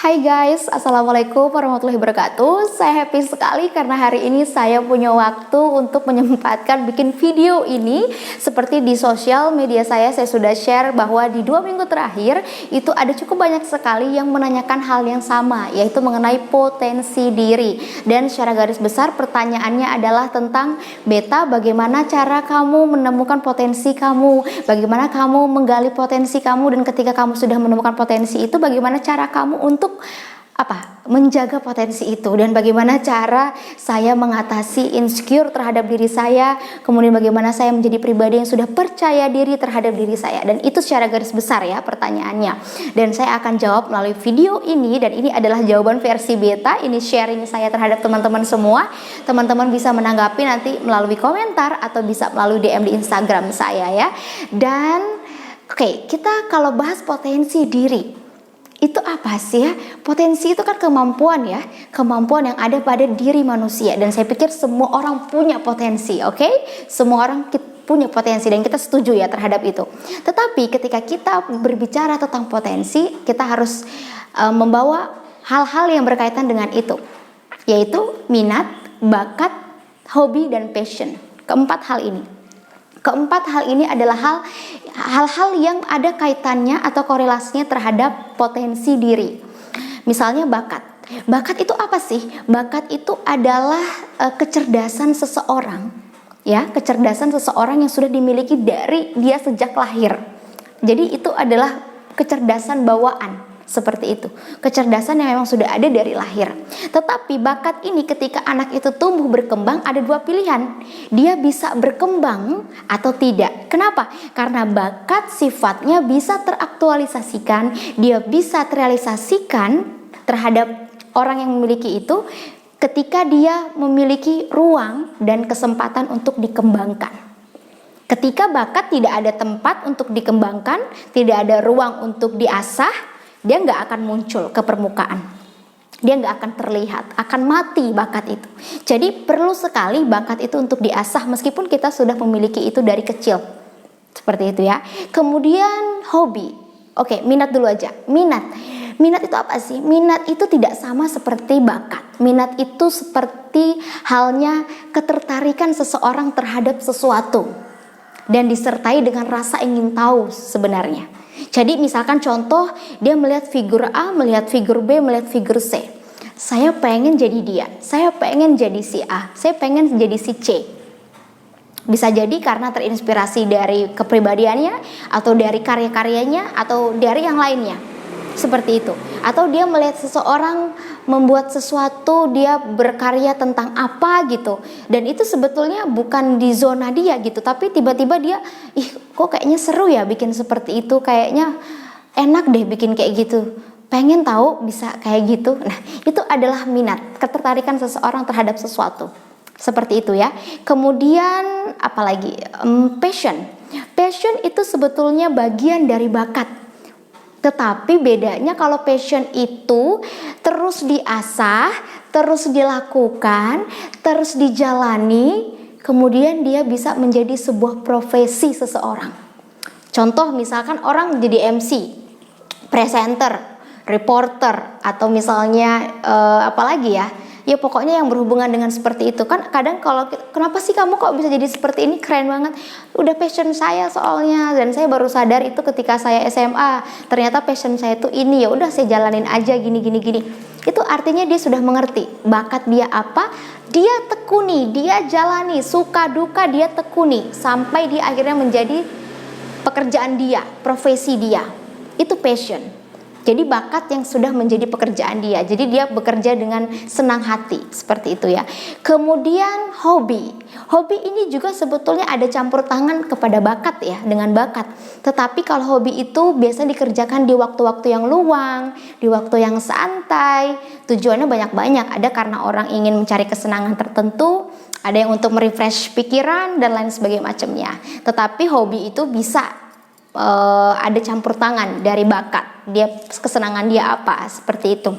Hai guys, Assalamualaikum warahmatullahi wabarakatuh. Saya happy sekali karena hari ini saya punya waktu untuk menyempatkan bikin video ini. Seperti di sosial media saya sudah share bahwa di 2 minggu terakhir itu ada cukup banyak sekali yang menanyakan hal yang sama, yaitu mengenai potensi diri. Dan secara garis besar pertanyaannya adalah tentang Beta, bagaimana cara kamu menemukan potensi kamu, bagaimana kamu menggali potensi kamu, dan ketika kamu sudah menemukan potensi itu, bagaimana cara kamu untuk menjaga potensi itu, dan bagaimana cara saya mengatasi insecure terhadap diri saya, kemudian bagaimana saya menjadi pribadi yang sudah percaya diri terhadap diri saya. Dan itu secara garis besar ya pertanyaannya, dan saya akan jawab melalui video ini. Dan ini adalah jawaban versi beta, ini sharing saya terhadap teman-teman semua. Teman-teman bisa menanggapi nanti melalui komentar atau bisa melalui DM di Instagram saya ya. Dan oke, kita kalau bahas potensi diri, itu apa sih ya? Potensi itu kan kemampuan ya, kemampuan yang ada pada diri manusia. Dan saya pikir semua orang punya potensi, oke? Semua orang punya potensi dan kita setuju ya terhadap itu. Tetapi ketika kita berbicara tentang potensi, kita harus membawa hal-hal yang berkaitan dengan itu, yaitu minat, bakat, hobi, dan passion. Keempat hal ini adalah hal-hal yang ada kaitannya atau korelasinya terhadap potensi diri. Misalnya bakat. Bakat itu apa sih? Bakat itu adalah kecerdasan seseorang, ya, kecerdasan seseorang yang sudah dimiliki dari dia sejak lahir. Jadi itu adalah kecerdasan bawaan. Seperti itu, kecerdasan yang memang sudah ada dari lahir. Tetapi bakat ini ketika anak itu tumbuh berkembang ada dua pilihan. Dia bisa berkembang atau tidak. Kenapa? Karena bakat sifatnya bisa teraktualisasikan, dia bisa terrealisasikan terhadap orang yang memiliki itu ketika dia memiliki ruang dan kesempatan untuk dikembangkan. Ketika bakat tidak ada tempat untuk dikembangkan, tidak ada ruang untuk diasah, dia nggak akan muncul ke permukaan, dia nggak akan terlihat, akan mati bakat itu. Jadi perlu sekali bakat itu untuk diasah meskipun kita sudah memiliki itu dari kecil, seperti itu ya. Kemudian hobi, oke, minat dulu aja. Minat itu apa sih? Minat itu tidak sama seperti bakat. Minat itu seperti halnya ketertarikan seseorang terhadap sesuatu dan disertai dengan rasa ingin tahu sebenarnya. Jadi misalkan contoh, dia melihat figur A, melihat figur B, melihat figur C. Saya pengen jadi dia, saya pengen jadi si A, saya pengen jadi si C. Bisa jadi karena terinspirasi dari kepribadiannya, atau dari karya-karyanya, atau dari yang lainnya. Seperti itu. Atau dia melihat seseorang membuat sesuatu, dia berkarya tentang apa gitu, dan itu sebetulnya bukan di zona dia gitu, tapi tiba-tiba dia, kok kayaknya seru ya bikin seperti itu, kayaknya enak deh bikin kayak gitu, pengen tahu bisa kayak gitu. Nah, itu adalah minat, ketertarikan seseorang terhadap sesuatu. Seperti itu ya. Kemudian apalagi? Passion itu sebetulnya bagian dari bakat. Tetapi bedanya kalau passion itu terus diasah, terus dilakukan, terus dijalani, kemudian dia bisa menjadi sebuah profesi seseorang. Contoh misalkan orang jadi MC, presenter, reporter, atau misalnya apalagi ya. Ya pokoknya yang berhubungan dengan seperti itu kan. Kadang kalau kenapa sih kamu kok bisa jadi seperti ini, keren banget, udah passion saya soalnya, dan saya baru sadar itu ketika saya SMA, ternyata passion saya itu ini, ya udah saya jalanin aja gini. Itu artinya dia sudah mengerti bakat dia apa, dia tekuni, dia jalani, suka duka dia tekuni sampai dia akhirnya menjadi pekerjaan dia, profesi dia. Itu passion. Jadi bakat yang sudah menjadi pekerjaan dia. Jadi dia bekerja dengan senang hati, seperti itu ya. Kemudian hobi. Hobi ini juga sebetulnya ada campur tangan kepada bakat ya, dengan bakat. Tetapi kalau hobi itu biasanya dikerjakan di waktu-waktu yang luang, di waktu yang santai. Tujuannya banyak-banyak. Ada karena orang ingin mencari kesenangan tertentu, ada yang untuk merefresh pikiran dan lain sebagainya macamnya. Tetapi hobi itu bisa ada campur tangan dari bakat, dia kesenangan dia apa, seperti itu.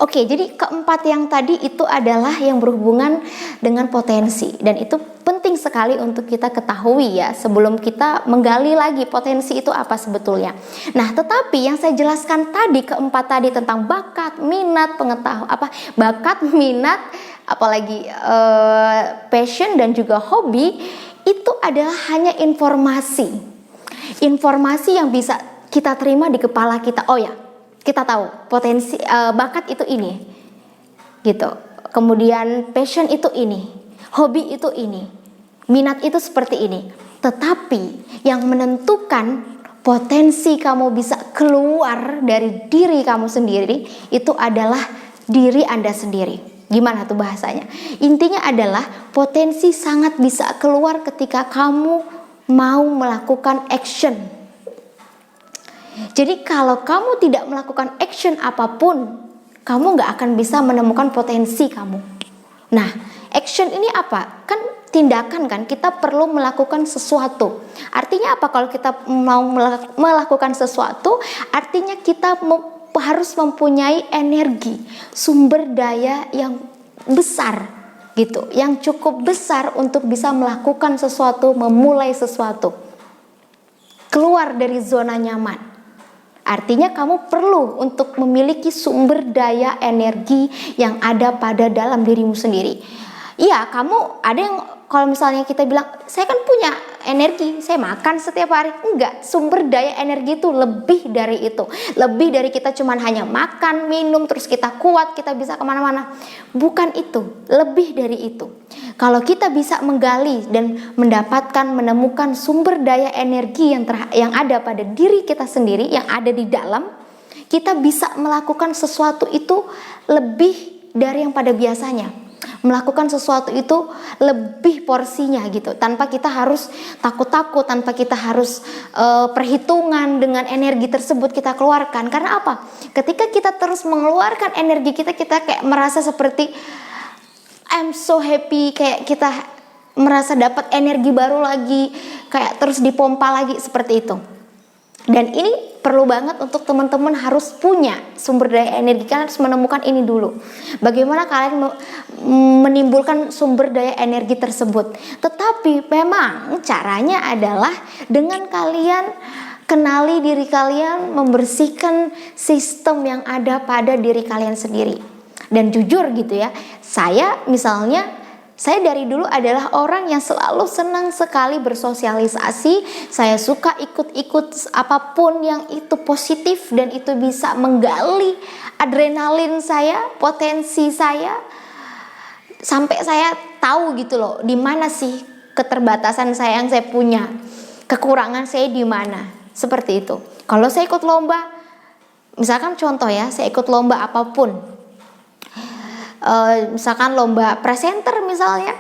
Oke, jadi keempat yang tadi itu adalah yang berhubungan dengan potensi, dan itu penting penting sekali untuk kita ketahui ya, sebelum kita menggali lagi potensi itu apa sebetulnya. Nah, tetapi yang saya jelaskan tadi, keempat tadi, tentang bakat, minat, apalagi passion dan juga hobi, itu adalah hanya informasi yang bisa kita terima di kepala kita. Oh ya, kita tahu potensi bakat itu ini, gitu. Kemudian passion itu ini, hobi itu ini, minat itu seperti ini. Tetapi yang menentukan potensi kamu bisa keluar dari diri kamu sendiri itu adalah diri Anda sendiri. Gimana tuh bahasanya? Intinya adalah potensi sangat bisa keluar ketika kamu mau melakukan action. Jadi kalau kamu tidak melakukan action apapun, kamu gak akan bisa menemukan potensi kamu. Nah, action ini apa? Kan tindakan kan, kita perlu melakukan sesuatu. Artinya apa kalau kita mau melakukan sesuatu? Artinya kita harus mempunyai energi, sumber daya yang besar gitu, yang cukup besar untuk bisa melakukan sesuatu, memulai sesuatu. Keluar dari zona nyaman. Artinya kamu perlu untuk memiliki sumber daya energi yang ada pada dalam dirimu sendiri. Iya, kamu ada yang kalau misalnya kita bilang, saya kan punya energi, saya makan setiap hari. Enggak, sumber daya energi itu lebih dari itu. Lebih dari kita cuman hanya makan, minum, terus kita kuat, kita bisa kemana-mana. Bukan itu, lebih dari itu. Kalau kita bisa menggali dan menemukan sumber daya energi yang ada pada diri kita sendiri, yang ada di dalam, kita bisa melakukan sesuatu itu lebih dari yang pada biasanya. Melakukan sesuatu itu lebih porsinya gitu, tanpa kita harus takut-takut, tanpa kita harus perhitungan dengan energi tersebut kita keluarkan. Karena apa? Ketika kita terus mengeluarkan energi kita kayak merasa seperti I'm so happy, kayak kita merasa dapat energi baru lagi, kayak terus dipompa lagi seperti itu. Dan ini perlu banget untuk teman-teman harus punya sumber daya energi. Kalian harus menemukan ini dulu. Bagaimana kalian menimbulkan sumber daya energi tersebut. Tetapi memang caranya adalah dengan kalian kenali diri kalian, membersihkan sistem yang ada pada diri kalian sendiri. Dan jujur gitu ya, saya dari dulu adalah orang yang selalu senang sekali bersosialisasi. Saya suka ikut-ikut apapun yang itu positif dan itu bisa menggali adrenalin saya, potensi saya, sampai saya tahu gitu loh, di mana sih keterbatasan saya yang saya punya, kekurangan saya di mana. Seperti itu. Kalau saya ikut lomba, misalkan contoh ya, saya ikut lomba apapun. Misalkan lomba presenter misalnya,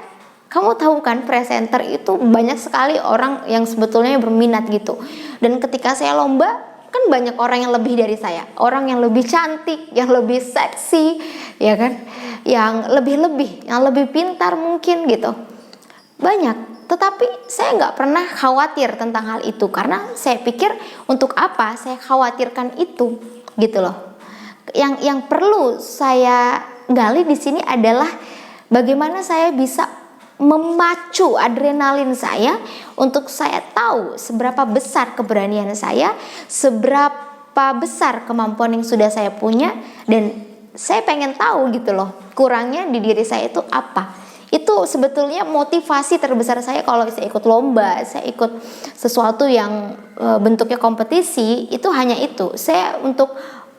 kamu tahu kan presenter itu banyak sekali orang yang sebetulnya berminat gitu. Dan ketika saya lomba, kan banyak orang yang lebih dari saya, orang yang lebih cantik, yang lebih seksi, ya kan, yang lebih pintar mungkin gitu, banyak. Tetapi saya nggak pernah khawatir tentang hal itu, karena saya pikir untuk apa saya khawatirkan itu gitu loh. Yang perlu saya gali di sini adalah bagaimana saya bisa memacu adrenalin saya untuk saya tahu seberapa besar keberanian saya, seberapa besar kemampuan yang sudah saya punya, dan saya pengen tahu gitu loh kurangnya di diri saya itu apa. Itu sebetulnya motivasi terbesar saya kalau saya ikut lomba, saya ikut sesuatu yang bentuknya kompetisi, itu hanya itu. Saya untuk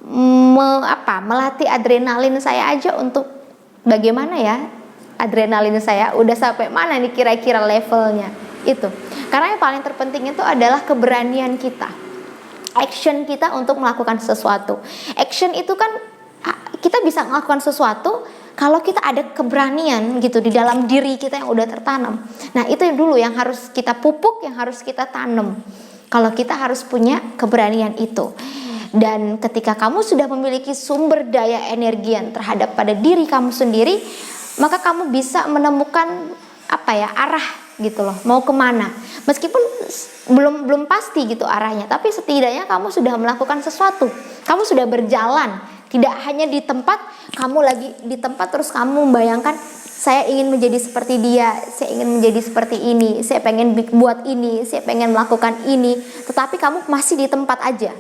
melatih adrenalin saya aja, untuk bagaimana ya adrenalin saya udah sampai mana nih kira-kira levelnya itu. Karena yang paling terpenting itu adalah keberanian kita, action kita untuk melakukan sesuatu. Action itu kan kita bisa melakukan sesuatu kalau kita ada keberanian gitu di dalam diri kita yang udah tertanam. Nah, itu dulu yang harus kita pupuk, yang harus kita tanam. Kalau kita harus punya keberanian itu. Dan ketika kamu sudah memiliki sumber daya energi yang terhadap pada diri kamu sendiri, maka kamu bisa menemukan arah gitu loh, mau kemana. Meskipun belum pasti gitu arahnya, tapi setidaknya kamu sudah melakukan sesuatu, kamu sudah berjalan. Tidak hanya di tempat, kamu lagi di tempat terus kamu membayangkan, saya ingin menjadi seperti dia, saya ingin menjadi seperti ini, saya pengen buat ini, saya pengen melakukan ini, tetapi kamu masih di tempat aja.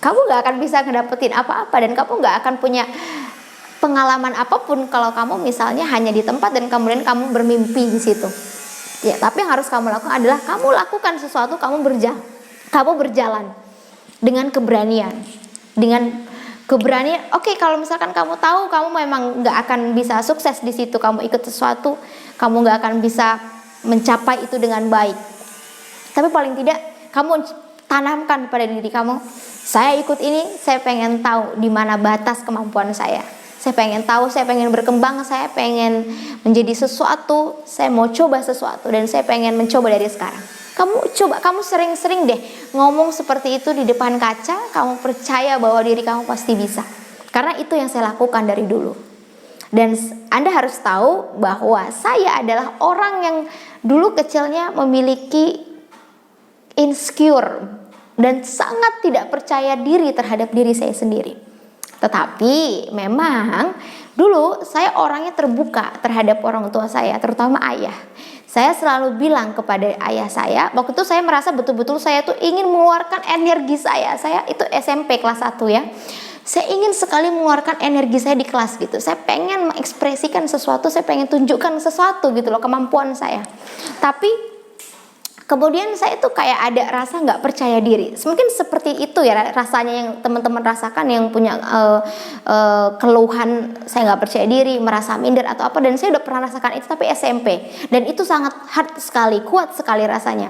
Kamu gak akan bisa ngedapetin apa-apa, dan kamu gak akan punya pengalaman apapun kalau kamu misalnya hanya di tempat dan kemudian kamu bermimpi di situ. Ya, tapi yang harus kamu lakukan adalah kamu lakukan sesuatu, kamu berjalan dengan keberanian. Oke, kalau misalkan kamu tahu kamu memang nggak akan bisa sukses di situ, kamu ikut sesuatu, kamu nggak akan bisa mencapai itu dengan baik. Tapi paling tidak kamu tanamkan pada diri kamu, saya ikut ini, saya pengen tahu di mana batas kemampuan saya. Saya pengen tahu, saya pengen berkembang, saya pengen menjadi sesuatu, saya mau coba sesuatu, dan saya pengen mencoba dari sekarang. Kamu sering-sering deh ngomong seperti itu di depan kaca, kamu percaya bahwa diri kamu pasti bisa. Karena itu yang saya lakukan dari dulu. Dan Anda harus tahu bahwa saya adalah orang yang dulu kecilnya memiliki insecure dan sangat tidak percaya diri terhadap diri saya sendiri. Tetapi memang dulu saya orangnya terbuka terhadap orang tua saya, terutama ayah. Saya selalu bilang kepada ayah saya, waktu itu saya merasa betul-betul saya tuh ingin mengeluarkan energi saya. Saya itu SMP kelas 1 ya. Saya ingin sekali mengeluarkan energi saya di kelas gitu. Saya pengen mengekspresikan sesuatu, saya pengen tunjukkan sesuatu gitu loh, kemampuan saya. Tapi kemudian saya tuh kayak ada rasa nggak percaya diri. Mungkin seperti itu ya rasanya yang teman-teman rasakan yang punya keluhan saya nggak percaya diri, merasa minder atau apa. Dan saya udah pernah rasakan itu tapi SMP. Dan itu sangat hard sekali, kuat sekali rasanya.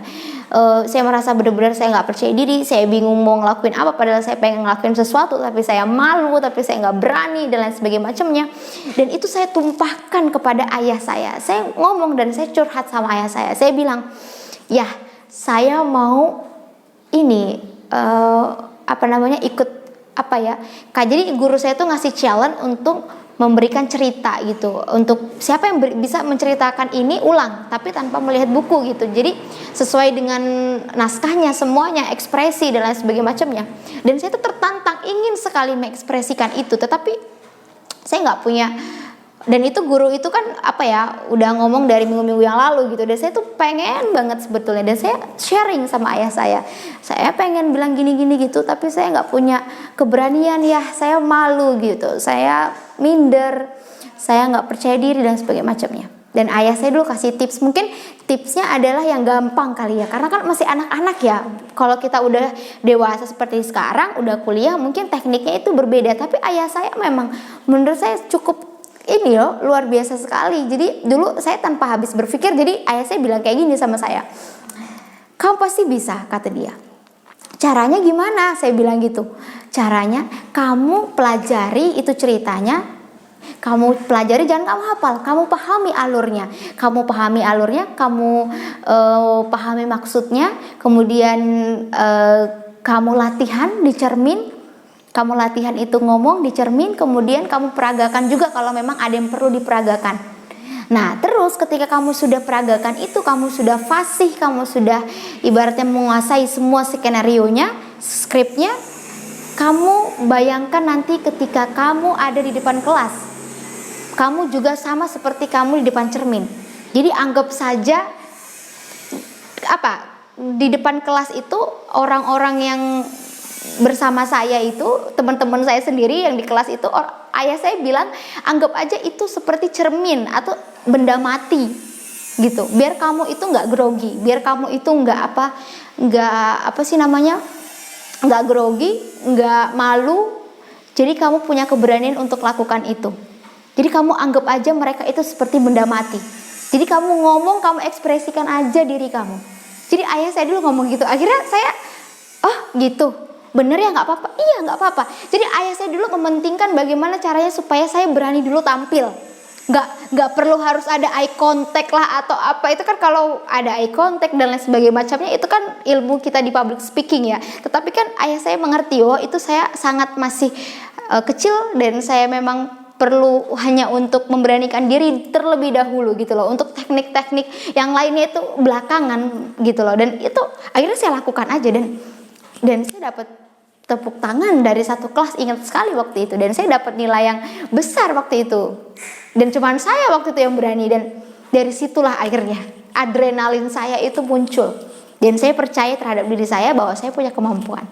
Saya merasa benar-benar saya nggak percaya diri, saya bingung mau ngelakuin apa. Padahal saya pengen ngelakuin sesuatu tapi saya malu, tapi saya nggak berani dan lain sebagainya macamnya. Dan itu saya tumpahkan kepada ayah saya. Saya ngomong dan saya curhat sama ayah saya. Saya bilang, ya, saya mau ini ikut apa ya? Jadi guru saya tuh ngasih challenge untuk memberikan cerita gitu. Untuk siapa yang bisa menceritakan ini ulang tapi tanpa melihat buku gitu. Jadi sesuai dengan naskahnya semuanya, ekspresi dan lain sebagainya macamnya. Dan saya tuh tertantang ingin sekali mengekspresikan itu, tetapi saya nggak punya. Dan itu guru itu kan udah ngomong dari minggu-minggu yang lalu gitu. Dan saya tuh pengen banget sebetulnya. Dan saya sharing sama ayah saya. Saya pengen bilang gini-gini gitu, tapi saya nggak punya keberanian ya. Saya malu gitu. Saya minder. Saya nggak percaya diri dan sebagainya macamnya. Dan ayah saya dulu kasih tips. Mungkin tipsnya adalah yang gampang kali ya. Karena kan masih anak-anak ya. Kalau kita udah dewasa seperti sekarang, udah kuliah, mungkin tekniknya itu berbeda. Tapi ayah saya memang menurut saya cukup ini loh, luar biasa sekali. Jadi dulu saya tanpa habis berpikir, jadi ayah saya bilang kayak gini sama saya, kamu pasti bisa, kata dia. Caranya gimana? Saya bilang gitu. Caranya kamu pelajari itu ceritanya, kamu pelajari, jangan kamu hafal, kamu pahami alurnya. Kamu pahami alurnya, kamu pahami maksudnya, kemudian kamu latihan di cermin. Kamu latihan itu ngomong di cermin, kemudian kamu peragakan juga kalau memang ada yang perlu diperagakan. Nah, terus ketika kamu sudah peragakan itu, kamu sudah fasih, kamu sudah ibaratnya menguasai semua skenario-nya, skripnya, kamu bayangkan nanti ketika kamu ada di depan kelas, kamu juga sama seperti kamu di depan cermin. Jadi anggap saja di depan kelas itu orang-orang yang bersama saya itu, teman-teman saya sendiri yang di kelas itu, ayah saya bilang anggap aja itu seperti cermin atau benda mati gitu. Biar kamu itu nggak grogi, biar kamu itu nggak grogi, nggak malu. Jadi kamu punya keberanian untuk lakukan itu. Jadi kamu anggap aja mereka itu seperti benda mati. Jadi kamu ngomong, kamu ekspresikan aja diri kamu. Jadi ayah saya dulu ngomong gitu. Akhirnya saya, gitu. Bener ya, nggak apa-apa. Iya, nggak apa-apa. Jadi ayah saya dulu mementingkan bagaimana caranya supaya saya berani dulu tampil. Nggak perlu harus ada eye contact lah atau apa. Itu kan kalau ada eye contact dan lain sebagainya macamnya, itu kan ilmu kita di public speaking ya. Tetapi kan ayah saya mengerti, itu saya sangat masih kecil dan saya memang perlu hanya untuk memberanikan diri terlebih dahulu gitu loh. Untuk teknik-teknik yang lainnya itu belakangan gitu loh. Dan itu akhirnya saya lakukan aja dan saya dapat tepuk tangan dari satu kelas, ingat sekali waktu itu, dan saya dapat nilai yang besar waktu itu, dan cuman saya waktu itu yang berani. Dan dari situlah akhirnya adrenalin saya itu muncul, dan saya percaya terhadap diri saya bahwa saya punya kemampuan.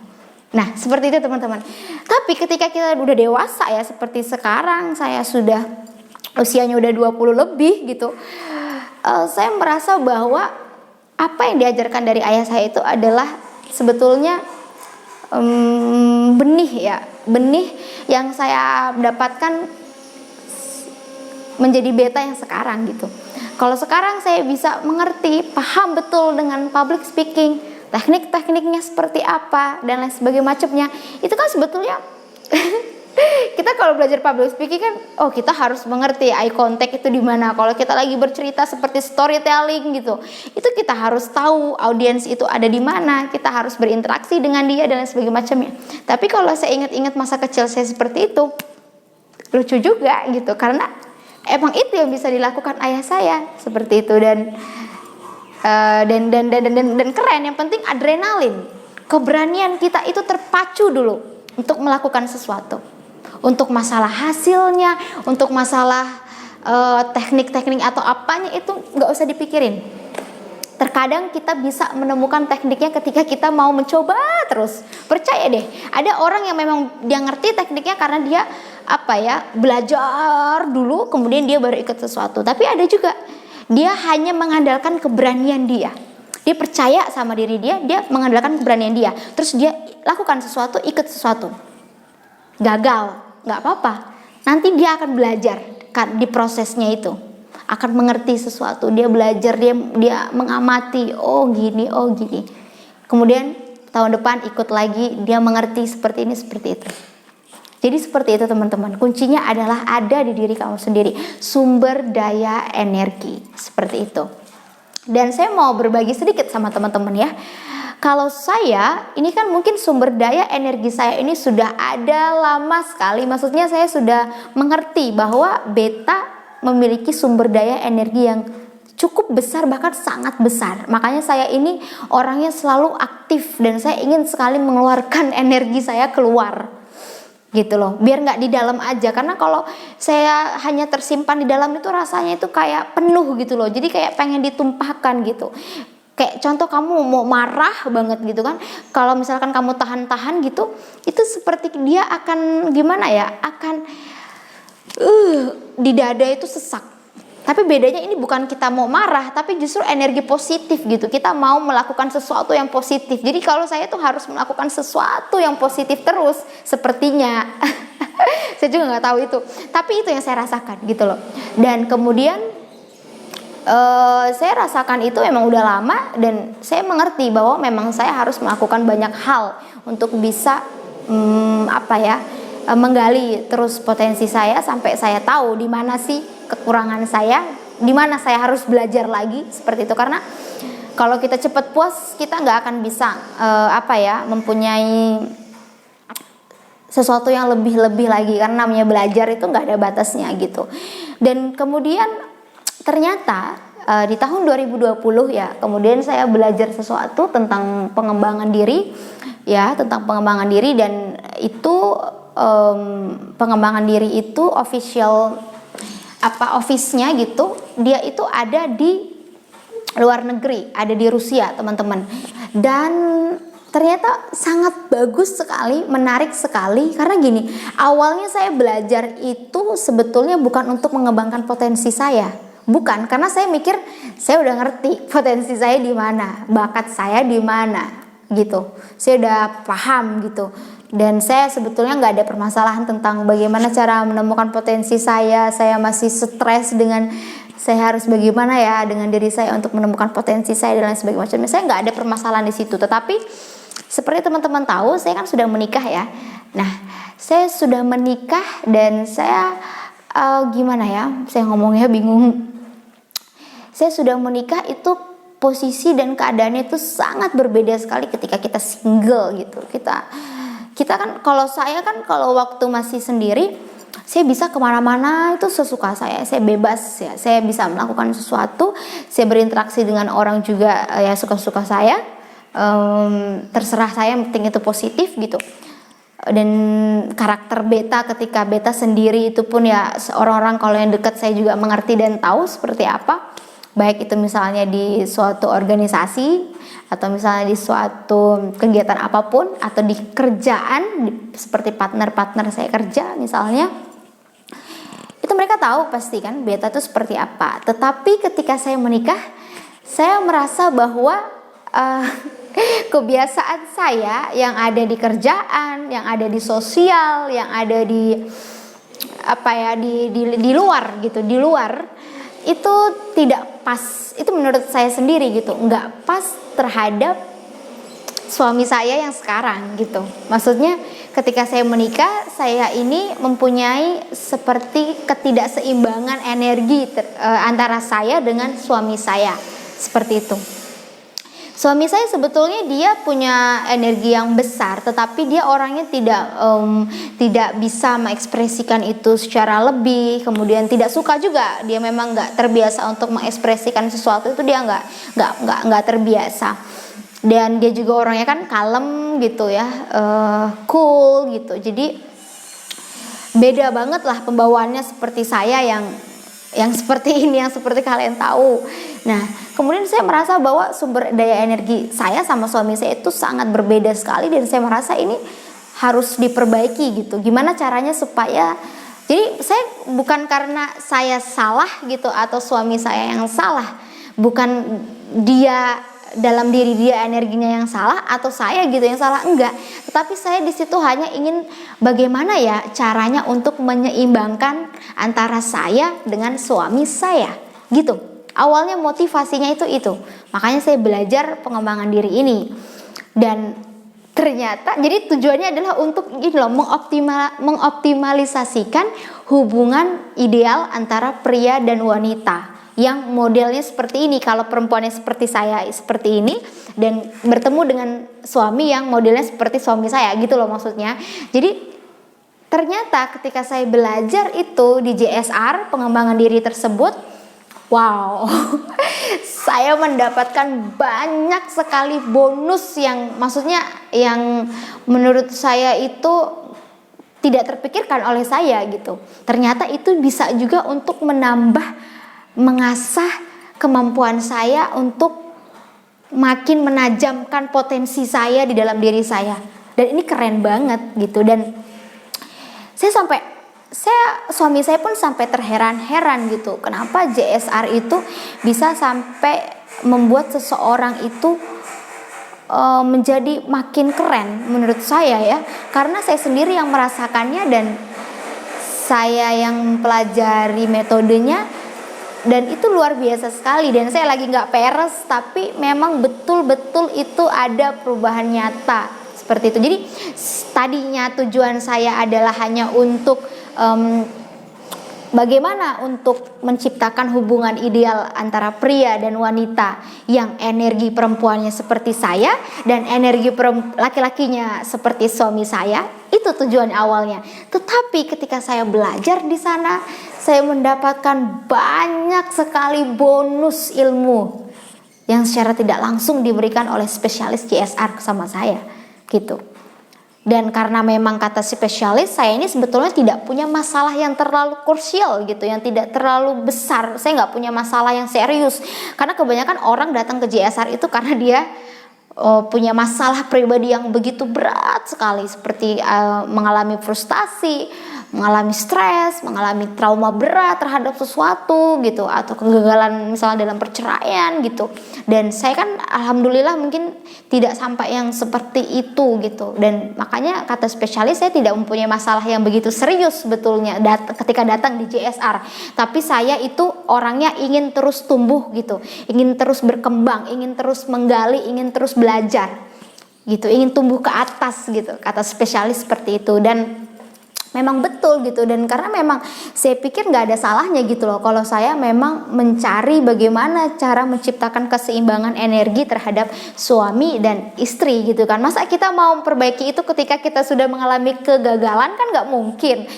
Nah seperti itu teman-teman. Tapi ketika kita udah dewasa ya, seperti sekarang saya sudah usianya udah 20 lebih gitu, saya merasa bahwa apa yang diajarkan dari ayah saya itu adalah sebetulnya benih yang saya dapatkan menjadi beta yang sekarang gitu. Kalau sekarang saya bisa mengerti, paham betul dengan public speaking, teknik-tekniknya seperti apa dan lain sebagainya macamnya, itu kan sebetulnya kita kalau belajar public speaking kan, kita harus mengerti eye contact itu di mana. Kalau kita lagi bercerita seperti storytelling gitu, itu kita harus tahu audiens itu ada di mana, kita harus berinteraksi dengan dia dan lain sebagainya macamnya. Tapi kalau saya ingat-ingat masa kecil saya seperti itu, lucu juga gitu, karena emang itu yang bisa dilakukan ayah saya seperti itu. Dan keren. Yang penting adrenalin, keberanian kita itu terpacu dulu untuk melakukan sesuatu. Untuk masalah hasilnya, untuk masalah teknik-teknik atau apanya itu nggak usah dipikirin. Terkadang kita bisa menemukan tekniknya ketika kita mau mencoba terus. Percaya deh, ada orang yang memang dia ngerti tekniknya karena dia belajar dulu, kemudian dia baru ikut sesuatu. Tapi ada juga dia hanya mengandalkan keberanian dia. Dia percaya sama diri dia mengandalkan keberanian dia. Terus dia lakukan sesuatu, ikut sesuatu. Gagal, nggak apa-apa. Nanti dia akan belajar kan di prosesnya itu. Akan mengerti sesuatu. Dia belajar, dia mengamati. Oh gini. Kemudian tahun depan ikut lagi, dia mengerti seperti ini, seperti itu. Jadi seperti itu teman-teman. Kuncinya adalah ada di diri kamu sendiri. Sumber daya energi. Seperti itu. Dan saya mau berbagi sedikit sama teman-teman ya. Kalau saya, ini kan mungkin sumber daya energi saya ini sudah ada lama sekali. Maksudnya saya sudah mengerti bahwa beta memiliki sumber daya energi yang cukup besar, bahkan sangat besar. Makanya saya ini orangnya selalu aktif dan saya ingin sekali mengeluarkan energi saya keluar. Gitu loh, biar nggak di dalam aja. Karena kalau saya hanya tersimpan di dalam itu rasanya itu kayak penuh gitu loh. Jadi kayak pengen ditumpahkan gitu. Kayak contoh kamu mau marah banget gitu kan, kalau misalkan kamu tahan-tahan gitu, itu seperti dia akan gimana ya, akan di dada itu sesak. Tapi bedanya ini bukan kita mau marah, tapi justru energi positif gitu. Kita mau melakukan sesuatu yang positif. Jadi kalau saya tuh harus melakukan sesuatu yang positif terus, sepertinya. Saya juga nggak tahu itu, tapi itu yang saya rasakan gitu loh. Dan kemudian saya rasakan itu memang udah lama, dan saya mengerti bahwa memang saya harus melakukan banyak hal untuk bisa menggali terus potensi saya sampai saya tahu di mana sih kekurangan saya, di mana saya harus belajar lagi seperti itu. Karena kalau kita cepat puas, kita nggak akan bisa mempunyai sesuatu yang lebih lagi, karena namanya belajar itu nggak ada batasnya gitu. Dan kemudian ternyata di tahun 2020 ya, kemudian saya belajar sesuatu tentang pengembangan diri ya, tentang pengembangan diri. Dan itu pengembangan diri itu office-nya gitu, dia itu ada di luar negeri, ada di Rusia teman-teman. Dan ternyata sangat bagus sekali, menarik sekali. Karena gini, awalnya saya belajar itu sebetulnya bukan untuk mengembangkan potensi saya. Bukan, karena saya mikir saya udah ngerti potensi saya di mana, bakat saya di mana gitu. Saya udah paham gitu. Dan saya sebetulnya nggak ada permasalahan tentang bagaimana cara menemukan potensi saya. Saya masih stres dengan saya harus bagaimana ya dengan diri saya untuk menemukan potensi saya dan lain sebagainya. Saya nggak ada permasalahan di situ. Tetapi seperti teman-teman tahu, saya kan sudah menikah ya. Nah, saya sudah menikah dan saya saya ngomongnya bingung. Saya sudah menikah itu posisi dan keadaannya itu sangat berbeda sekali ketika kita single gitu. Kita kan, kalau saya kan kalau waktu masih sendiri, saya bisa kemana-mana itu sesuka saya bebas ya, saya bisa melakukan sesuatu, saya berinteraksi dengan orang juga ya suka-suka saya, terserah saya, yang penting itu positif gitu. dan karakter beta ketika beta sendiri itu pun ya orang-orang kalau yang dekat saya juga mengerti dan tahu seperti apa, baik itu misalnya di suatu organisasi atau misalnya di suatu kegiatan apapun atau di kerjaan seperti partner-partner saya kerja misalnya, itu mereka tahu pasti kan beta itu seperti apa. Tetapi ketika saya menikah, saya merasa bahwa kebiasaan saya yang ada di kerjaan, yang ada di sosial, yang ada di di luar gitu, di luar itu tidak pas. Itu menurut saya sendiri gitu, nggak pas terhadap suami saya yang sekarang gitu. Maksudnya ketika saya menikah, saya ini mempunyai seperti ketidakseimbangan energi antara saya dengan suami saya, seperti itu. Suami saya sebetulnya dia punya energi yang besar, tetapi dia orangnya tidak bisa mengekspresikan itu secara lebih. Kemudian tidak suka juga, dia memang nggak terbiasa untuk mengekspresikan sesuatu itu, dia nggak terbiasa. Dan dia juga orangnya kan kalem gitu ya, cool gitu. Jadi beda banget lah pembawaannya seperti saya yang seperti ini, yang seperti kalian tahu. Nah, kemudian saya merasa bahwa sumber daya energi saya sama suami saya itu sangat berbeda sekali, dan saya merasa ini harus diperbaiki gitu. Gimana caranya supaya, jadi saya bukan karena saya salah gitu atau suami saya yang salah, bukan dia dalam diri dia energinya yang salah atau saya gitu yang salah, enggak. Tetapi saya di situ hanya ingin bagaimana ya caranya untuk menyeimbangkan antara saya dengan suami saya gitu. Awalnya motivasinya itu. Makanya saya belajar pengembangan diri ini. Dan ternyata jadi tujuannya adalah untuk ini loh, mengoptimalisasikan hubungan ideal antara pria dan wanita yang modelnya seperti ini. Kalau perempuannya seperti saya seperti ini, dan bertemu dengan suami yang modelnya seperti suami saya gitu loh maksudnya. Jadi ternyata ketika saya belajar itu di JSR, pengembangan diri tersebut, wow, saya mendapatkan banyak sekali bonus yang maksudnya yang menurut saya itu tidak terpikirkan oleh saya gitu. Ternyata itu bisa juga untuk mengasah kemampuan saya untuk makin menajamkan potensi saya di dalam diri saya. Dan ini keren banget gitu. Dan suami saya pun sampai terheran-heran gitu, kenapa JSR itu bisa sampai membuat seseorang itu menjadi makin keren menurut saya ya. Karena saya sendiri yang merasakannya dan saya yang mempelajari metodenya, dan itu luar biasa sekali. Dan saya lagi nggak peres, tapi memang betul-betul itu ada perubahan nyata seperti itu. Jadi tadinya tujuan saya adalah hanya untuk bagaimana untuk menciptakan hubungan ideal antara pria dan wanita yang energi perempuannya seperti saya dan energi laki-lakinya seperti suami saya. Itu tujuan awalnya. Tetapi ketika saya belajar di sana, saya mendapatkan banyak sekali bonus ilmu yang secara tidak langsung diberikan oleh spesialis JSR sama saya gitu. Dan karena memang kata spesialis, saya ini sebetulnya tidak punya masalah yang terlalu krusial gitu, yang tidak terlalu besar. Saya nggak punya masalah yang serius. Karena kebanyakan orang datang ke JSR itu karena dia punya masalah pribadi yang begitu berat sekali, seperti mengalami frustasi, mengalami stres, mengalami trauma berat terhadap sesuatu gitu, atau kegagalan misalnya dalam perceraian gitu. Dan saya kan alhamdulillah mungkin tidak sampai yang seperti itu gitu. Dan makanya kata spesialis, saya tidak mempunyai masalah yang begitu serius sebetulnya ketika datang di JSR. Tapi saya itu orangnya ingin terus tumbuh gitu, ingin terus berkembang, ingin terus menggali, ingin terus belajar gitu, ingin tumbuh ke atas gitu, kata spesialis seperti itu. Dan memang betul gitu. Dan karena memang saya pikir nggak ada salahnya gitu loh kalau saya memang mencari bagaimana cara menciptakan keseimbangan energi terhadap suami dan istri gitu kan. Masa kita mau memperbaiki itu ketika kita sudah mengalami kegagalan? Kan nggak mungkin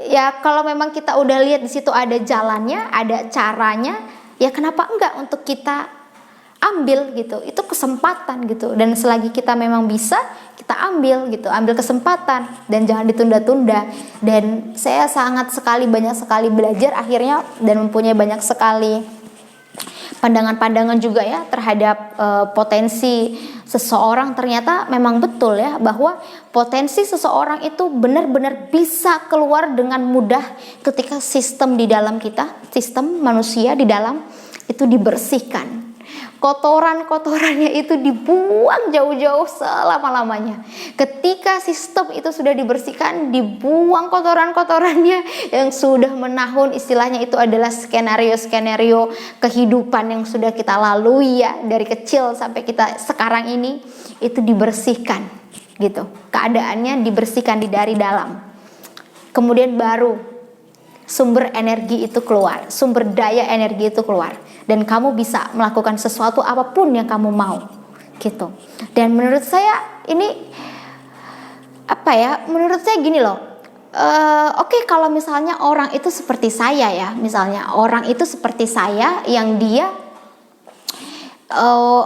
ya. Kalau memang kita udah lihat di situ ada jalannya, ada caranya, ya kenapa enggak untuk kita ambil gitu. Itu kesempatan gitu. Dan selagi kita memang bisa, kita ambil gitu, ambil kesempatan dan jangan ditunda-tunda. Dan saya banyak sekali belajar akhirnya dan mempunyai banyak sekali pandangan-pandangan juga ya terhadap potensi seseorang. Ternyata memang betul ya bahwa potensi seseorang itu benar-benar bisa keluar dengan mudah ketika sistem di dalam kita, sistem manusia di dalam itu dibersihkan. Kotoran-kotorannya itu dibuang jauh-jauh selama-lamanya. Ketika sistem itu sudah dibersihkan, dibuang kotoran-kotorannya yang sudah menahun, istilahnya itu adalah skenario-skenario kehidupan yang sudah kita lalui ya, dari kecil sampai kita sekarang ini, itu dibersihkan gitu. Keadaannya dibersihkan dari dalam. Kemudian baru sumber energi itu keluar, sumber daya energi itu keluar, dan kamu bisa melakukan sesuatu apapun yang kamu mau gitu. Dan menurut saya ini menurut saya gini loh, oke, kalau misalnya orang itu seperti saya ya, misalnya orang itu seperti saya yang dia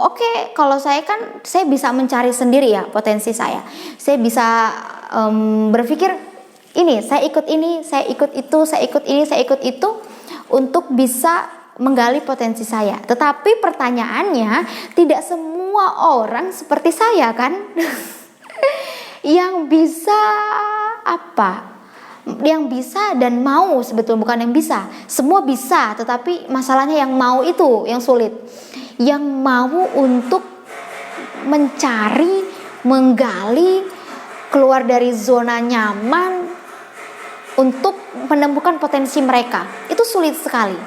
oke, kalau saya bisa mencari sendiri ya potensi saya bisa berpikir saya ikut ini, saya ikut itu, saya ikut ini, saya ikut itu untuk bisa menggali potensi saya. Tetapi pertanyaannya, tidak semua orang seperti saya kan? Yang bisa Yang bisa dan mau, sebetulnya bukan yang bisa. Semua bisa, tetapi masalahnya yang mau itu yang sulit. Yang mau untuk mencari, menggali, keluar dari zona nyaman untuk menemukan potensi mereka, itu sulit sekali,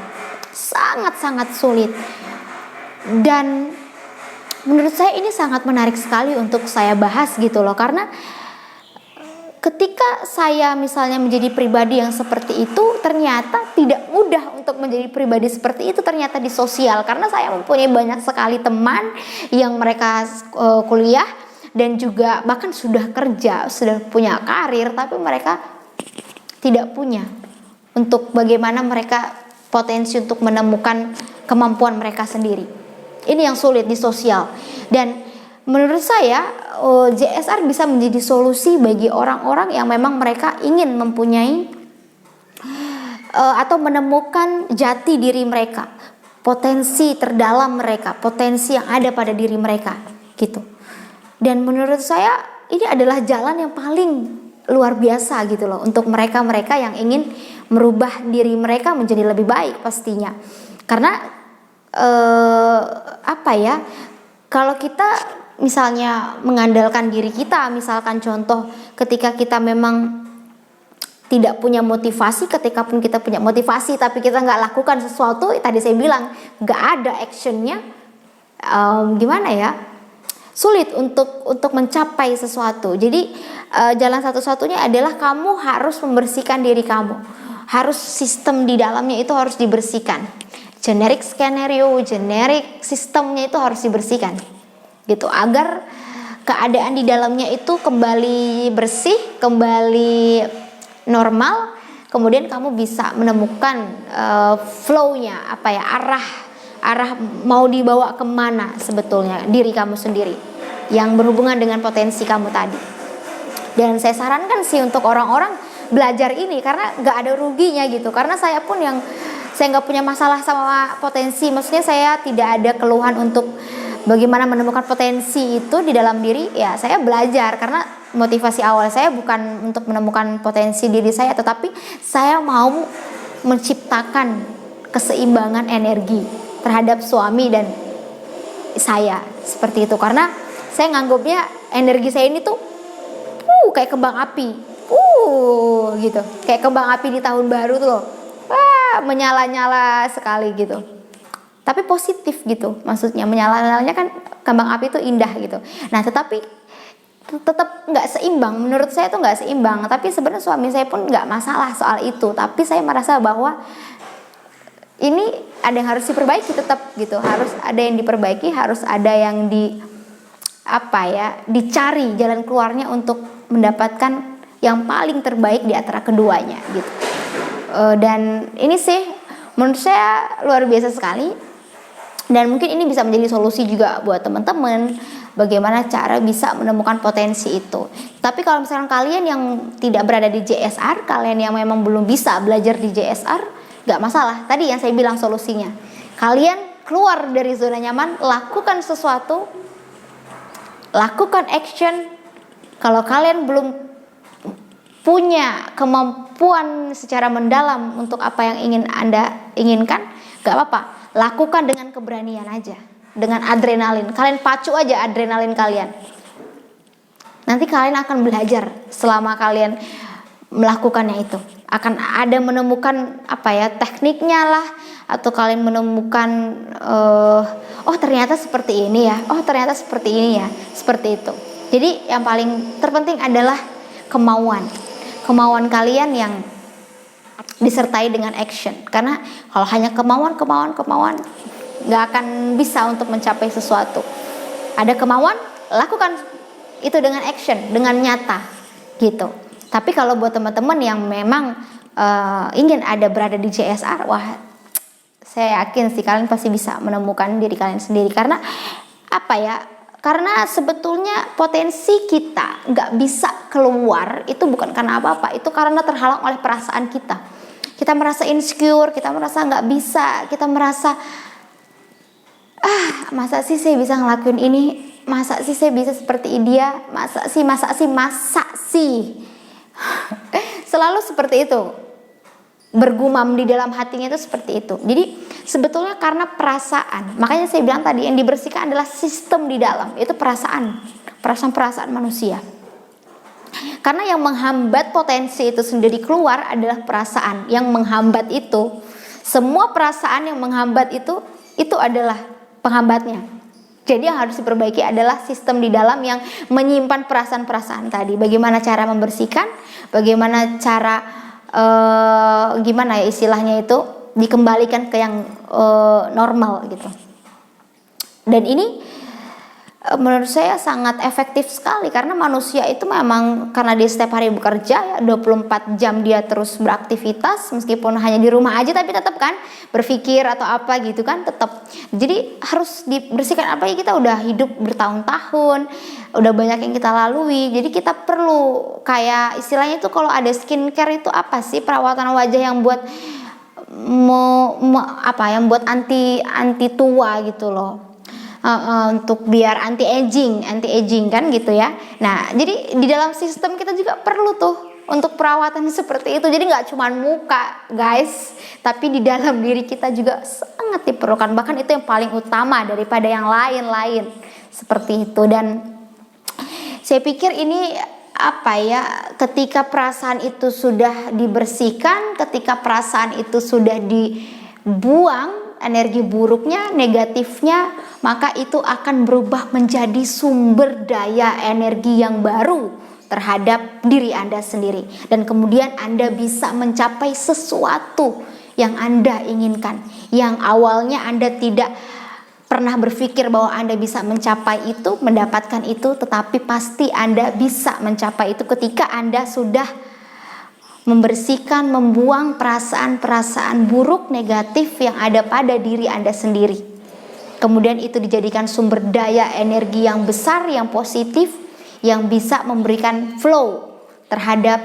sangat-sangat sulit. Dan menurut saya ini sangat menarik sekali untuk saya bahas gitu loh, karena ketika saya misalnya menjadi pribadi yang seperti itu, ternyata tidak mudah untuk menjadi pribadi seperti itu ternyata di sosial, karena saya mempunyai banyak sekali teman yang mereka kuliah dan juga bahkan sudah kerja, sudah punya karir, tapi mereka tidak punya untuk bagaimana mereka potensi untuk menemukan kemampuan mereka sendiri. Ini yang sulit di sosial. Dan menurut saya JSR bisa menjadi solusi bagi orang-orang yang memang mereka ingin mempunyai atau menemukan jati diri mereka, potensi terdalam mereka, potensi yang ada pada diri mereka gitu. Dan menurut saya ini adalah jalan yang paling luar biasa gitu loh untuk mereka-mereka yang ingin merubah diri mereka menjadi lebih baik pastinya. Karena kalau kita misalnya mengandalkan diri kita, misalkan contoh ketika kita memang tidak punya motivasi, ketika pun kita punya motivasi tapi kita nggak lakukan sesuatu, tadi saya bilang nggak ada actionnya, gimana ya, sulit untuk mencapai sesuatu. Jadi jalan satu-satunya adalah kamu harus membersihkan diri kamu, harus sistem di dalamnya itu harus dibersihkan, generic skenario, generic sistemnya itu harus dibersihkan gitu, agar keadaan di dalamnya itu kembali bersih, kembali normal. Kemudian kamu bisa menemukan flow-nya, arah mau dibawa kemana sebetulnya diri kamu sendiri yang berhubungan dengan potensi kamu tadi. Dan saya sarankan sih untuk orang-orang belajar ini, karena gak ada ruginya gitu. Karena saya pun saya gak punya masalah sama potensi, maksudnya saya tidak ada keluhan untuk bagaimana menemukan potensi itu di dalam diri. Ya saya belajar, karena motivasi awal saya bukan untuk menemukan potensi diri saya, tetapi saya mau menciptakan keseimbangan energi terhadap suami dan saya, seperti itu. Karena saya nganggapnya energi saya ini tuh kayak kembang api, gitu, kayak kembang api di tahun baru tuh loh, menyala-nyala sekali gitu. Tapi positif gitu, maksudnya menyala-nyalanya kan, kembang api itu indah gitu. Nah tetapi tetap nggak seimbang, menurut saya tuh nggak seimbang. Tapi sebenarnya suami saya pun nggak masalah soal itu, tapi saya merasa bahwa ini ada yang harus diperbaiki tetap gitu, harus ada yang diperbaiki, harus ada yang dicari jalan keluarnya untuk mendapatkan yang paling terbaik di antara keduanya gitu. Dan ini sih menurut saya luar biasa sekali, dan mungkin ini bisa menjadi solusi juga buat teman-teman bagaimana cara bisa menemukan potensi itu. Tapi kalau misalkan kalian yang tidak berada di JSR, kalian yang memang belum bisa belajar di JSR, gak masalah. Tadi yang saya bilang solusinya, kalian keluar dari zona nyaman, lakukan sesuatu, lakukan action. Kalau kalian belum punya kemampuan secara mendalam untuk apa yang ingin Anda inginkan, gak apa-apa, lakukan dengan keberanian aja, dengan adrenalin. Kalian pacu aja adrenalin kalian. Nanti kalian akan belajar selama kalian melakukannya itu. Akan ada menemukan tekniknya lah, atau kalian menemukan oh ternyata seperti ini ya, oh ternyata seperti ini ya, seperti itu. Jadi yang paling terpenting adalah kemauan kalian yang disertai dengan action. Karena kalau hanya kemauan nggak akan bisa untuk mencapai sesuatu. Ada kemauan, lakukan itu dengan action, dengan nyata gitu. Tapi kalau buat teman-teman yang memang ingin berada di JSR, wah saya yakin sih kalian pasti bisa menemukan diri kalian sendiri. Karena karena sebetulnya potensi kita nggak bisa keluar itu bukan karena apa-apa, itu karena terhalang oleh perasaan kita. Kita merasa insecure, kita merasa nggak bisa, kita merasa masa sih saya bisa ngelakuin ini, masa sih saya bisa seperti dia, masa sih selalu seperti itu, bergumam di dalam hatinya itu seperti itu. Jadi sebetulnya karena perasaan, makanya saya bilang tadi yang dibersihkan adalah sistem di dalam, itu perasaan manusia. Karena yang menghambat potensi itu sendiri keluar adalah perasaan. Yang menghambat itu, semua perasaan yang menghambat itu adalah penghambatnya. Jadi yang harus diperbaiki adalah sistem di dalam yang menyimpan perasaan-perasaan tadi. Bagaimana cara membersihkan, bagaimana cara gimana ya istilahnya itu, dikembalikan ke yang normal gitu. Dan ini menurut saya sangat efektif sekali, karena manusia itu memang karena dia setiap hari bekerja ya 24 jam dia terus beraktivitas, meskipun hanya di rumah aja tapi tetap kan berpikir atau apa gitu kan, tetap. Jadi harus dibersihkan, apalagi kita udah hidup bertahun-tahun, udah banyak yang kita lalui. Jadi kita perlu kayak istilahnya itu kalau ada skincare itu apa sih, perawatan wajah yang buat yang buat anti tua gitu loh. Untuk biar anti aging kan gitu ya. Nah jadi di dalam sistem kita juga perlu tuh untuk perawatan seperti itu. Jadi nggak cuma muka guys, tapi di dalam diri kita juga sangat diperlukan. Bahkan itu yang paling utama daripada yang lain-lain seperti itu. Dan saya pikir ini ketika perasaan itu sudah dibersihkan, ketika perasaan itu sudah dibuang energi buruknya, negatifnya, maka itu akan berubah menjadi sumber daya energi yang baru terhadap diri Anda sendiri. Dan kemudian Anda bisa mencapai sesuatu yang Anda inginkan, yang awalnya Anda tidak pernah berpikir bahwa Anda bisa mencapai itu, mendapatkan itu, tetapi pasti Anda bisa mencapai itu ketika Anda sudah membersihkan, membuang perasaan-perasaan buruk, negatif yang ada pada diri Anda sendiri. Kemudian itu dijadikan sumber daya energi yang besar, yang positif, yang bisa memberikan flow terhadap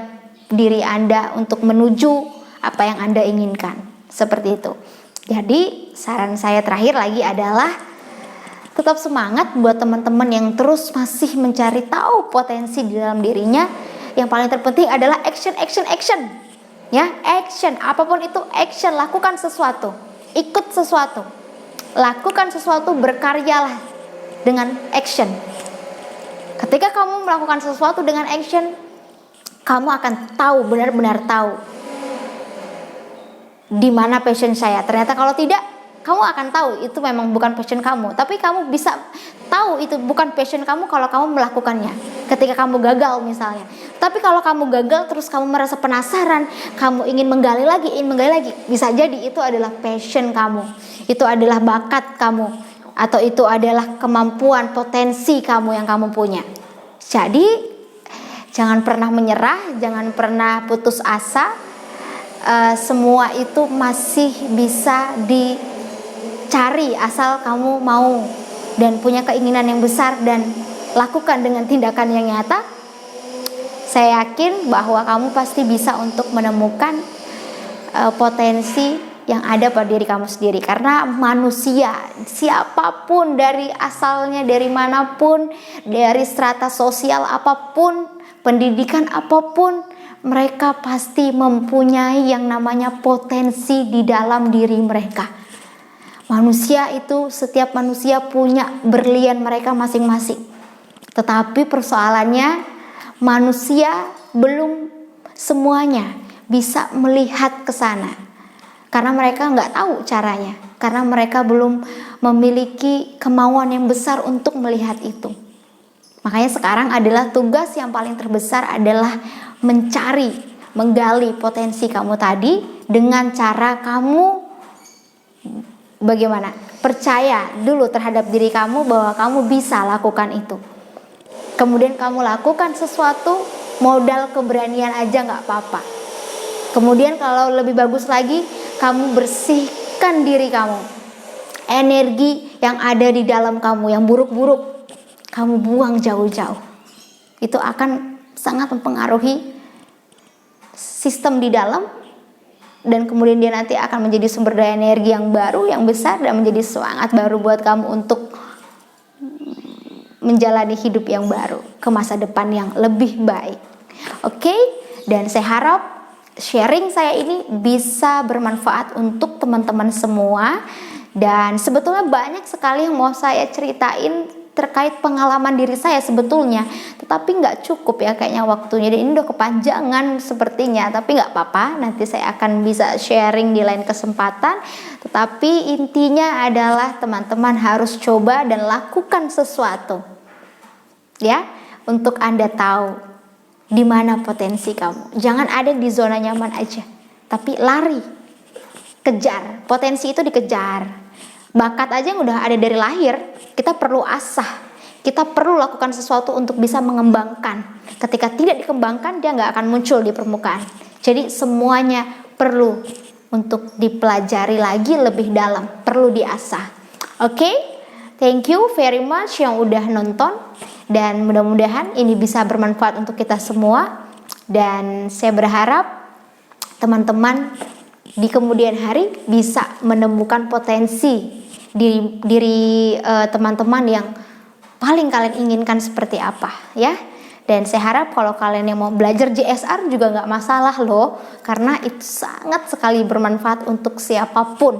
diri Anda untuk menuju apa yang Anda inginkan. Seperti itu. Jadi saran saya terakhir lagi adalah tetap semangat buat teman-teman yang terus masih mencari tahu potensi di dalam dirinya. Yang paling terpenting adalah action. Ya, action. Apapun itu action, lakukan sesuatu. Ikut sesuatu. Lakukan sesuatu, berkaryalah dengan action. Ketika kamu melakukan sesuatu dengan action, kamu akan tahu, benar-benar tahu di mana passion saya. Ternyata kalau tidak, kamu akan tahu itu memang bukan passion kamu. Tapi kamu bisa tahu itu bukan passion kamu kalau kamu melakukannya. Ketika kamu gagal misalnya. Tapi kalau kamu gagal terus kamu merasa penasaran, kamu ingin menggali lagi, bisa jadi itu adalah passion kamu. Itu adalah bakat kamu, atau itu adalah kemampuan, potensi kamu yang kamu punya. Jadi jangan pernah menyerah, jangan pernah putus asa. Semua itu masih bisa dicari asal kamu mau dan punya keinginan yang besar dan lakukan dengan tindakan yang nyata, saya yakin bahwa kamu pasti bisa untuk menemukan potensi yang ada pada diri kamu sendiri. Karena manusia, siapapun, dari asalnya dari manapun, dari strata sosial apapun, pendidikan apapun, mereka pasti mempunyai yang namanya potensi di dalam diri mereka. Manusia itu, setiap manusia punya berlian mereka masing-masing. Tetapi persoalannya, manusia belum semuanya bisa melihat ke sana. Karena mereka nggak tahu caranya. Karena mereka belum memiliki kemauan yang besar untuk melihat itu. Makanya sekarang adalah tugas yang paling terbesar adalah mencari, menggali potensi kamu tadi dengan cara kamu bagaimana? Percaya dulu terhadap diri kamu bahwa kamu bisa lakukan itu. Kemudian kamu lakukan sesuatu, modal keberanian aja nggak apa-apa. Kemudian kalau lebih bagus lagi, kamu bersihkan diri kamu. Energi yang ada di dalam kamu, yang buruk-buruk, kamu buang jauh-jauh. Itu akan sangat mempengaruhi sistem di dalam, dan kemudian dia nanti akan menjadi sumber daya energi yang baru, yang besar, dan menjadi semangat baru buat kamu untuk menjalani hidup yang baru ke masa depan yang lebih baik. Oke? Dan saya harap sharing saya ini bisa bermanfaat untuk teman-teman semua. Dan sebetulnya banyak sekali yang mau saya ceritain terkait pengalaman diri saya sebetulnya, tetapi nggak cukup ya kayaknya waktunya, dan ini udah kepanjangan sepertinya. Tapi nggak apa-apa, nanti saya akan bisa sharing di lain kesempatan. Tetapi intinya adalah teman-teman harus coba dan lakukan sesuatu ya, untuk Anda tahu di mana potensi kamu. Jangan ada di zona nyaman aja, tapi lari, kejar. Potensi itu dikejar. Bakat aja yang udah ada dari lahir, kita perlu asah, kita perlu lakukan sesuatu untuk bisa mengembangkan. Ketika tidak dikembangkan, dia nggak akan muncul di permukaan. Jadi semuanya perlu untuk dipelajari lagi lebih dalam, perlu diasah. Oke? Thank you very much yang udah nonton, dan mudah-mudahan ini bisa bermanfaat untuk kita semua. Dan saya berharap teman-teman di kemudian hari bisa menemukan potensi diri teman-teman yang paling kalian inginkan seperti apa ya. Dan saya harap kalau kalian yang mau belajar JSR juga nggak masalah loh, karena itu sangat sekali bermanfaat untuk siapapun,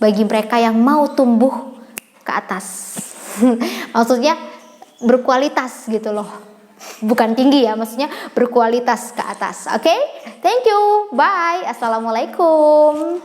bagi mereka yang mau tumbuh ke atas. Maksudnya berkualitas gitu loh, bukan tinggi ya, maksudnya berkualitas ke atas. Oke? Thank you, bye, assalamualaikum.